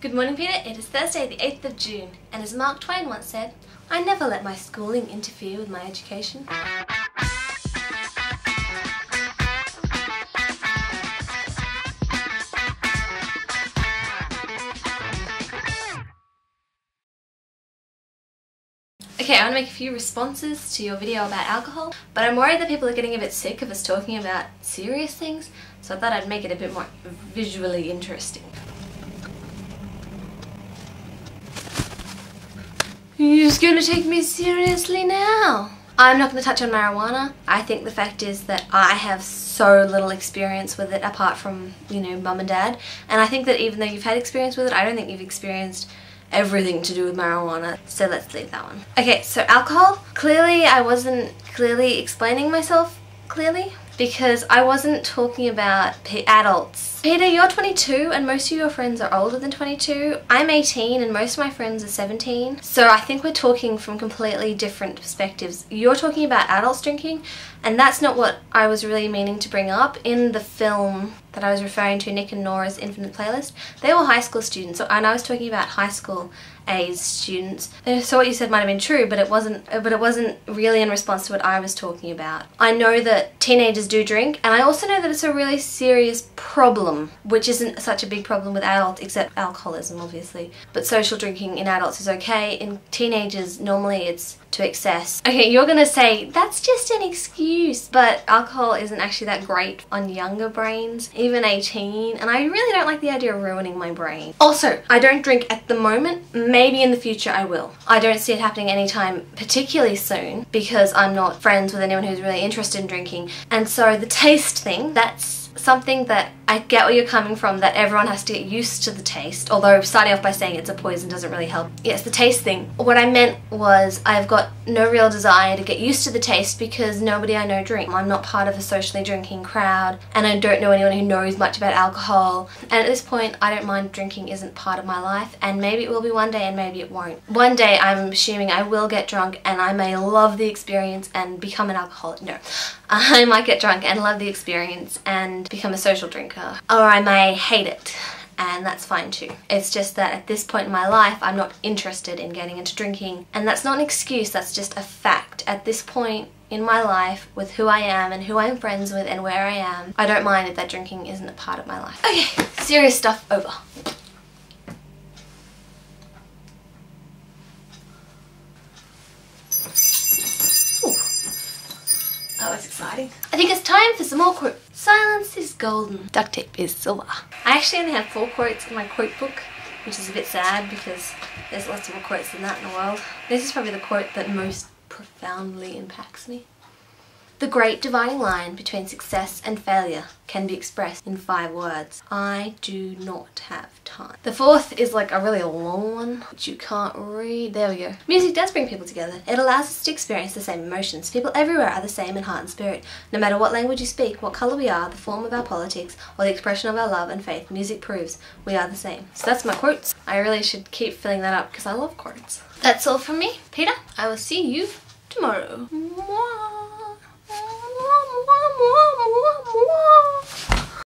Good morning, Peter. It is Thursday, the 8th of June, and as Mark Twain once said, I never let my schooling interfere with my education. Okay, I want to make a few responses to your video about alcohol, but I'm worried that people are getting a bit sick of us talking about serious things, so I thought I'd make it a bit more visually interesting. You're just gonna take me seriously now? I'm not gonna touch on marijuana. I think the fact is that I have so little experience with it apart from, mum and dad. And I think that even though you've had experience with it, I don't think you've experienced everything to do with marijuana. So let's leave that one. Okay, so alcohol. Clearly I wasn't clearly explaining myself clearly because I wasn't talking about adults. Peter, you're 22 and most of your friends are older than 22. I'm 18 and most of my friends are 17. So I think we're talking from completely different perspectives. You're talking about adults drinking, and that's not what I was really meaning to bring up. In the film that I was referring to, Nick and Nora's Infinite Playlist, they were high school students, and I was talking about high school age students. So what you said might have been true, but it wasn't really in response to what I was talking about. I know that teenagers do drink, and I also know that it's a really serious problem, which isn't such a big problem with adults, except alcoholism obviously. But social drinking in adults is okay. In teenagers, normally it's to excess. Okay, you're gonna say, that's just an excuse, but alcohol isn't actually that great on younger brains, even 18, and I really don't like the idea of ruining my brain. Also, I don't drink at the moment. Maybe in the future I will. I don't see it happening anytime particularly soon because I'm not friends with anyone who's really interested in drinking. And so the taste thing, that's something that I get where you're coming from, that everyone has to get used to the taste, although starting off by saying it's a poison doesn't really help. Yes, the taste thing. What I meant was I've got no real desire to get used to the taste because nobody I know drinks. I'm not part of a socially drinking crowd and I don't know anyone who knows much about alcohol, and at this point I don't mind drinking isn't part of my life, and maybe it will be one day and maybe it won't. One day I'm assuming I will get drunk and I may love the experience and become an alcoholic. No, I might get drunk and love the experience and become a social drinker, or I may hate it, and that's fine too. It's just that at this point in my life I'm not interested in getting into drinking, and that's not an excuse, that's just a fact. At this point in my life, with who I am and who I'm friends with and where I am, I don't mind if that drinking isn't a part of my life. Okay, serious stuff over. That was exciting. I think it's time for some more quotes. Silence is golden. Duct tape is silver. I actually only have 4 quotes in my quote book, which is a bit sad because there's lots more quotes than that in the world. This is probably the quote that most profoundly impacts me. The great dividing line between success and failure can be expressed in 5 words. I do not have time. The 4th is like a really long one, which you can't read. There we go. Music does bring people together. It allows us to experience the same emotions. People everywhere are the same in heart and spirit. No matter what language you speak, what colour we are, the form of our politics, or the expression of our love and faith, music proves we are the same. So that's my quotes. I really should keep filling that up because I love quotes. That's all from me, Peter. I will see you tomorrow. Mwah.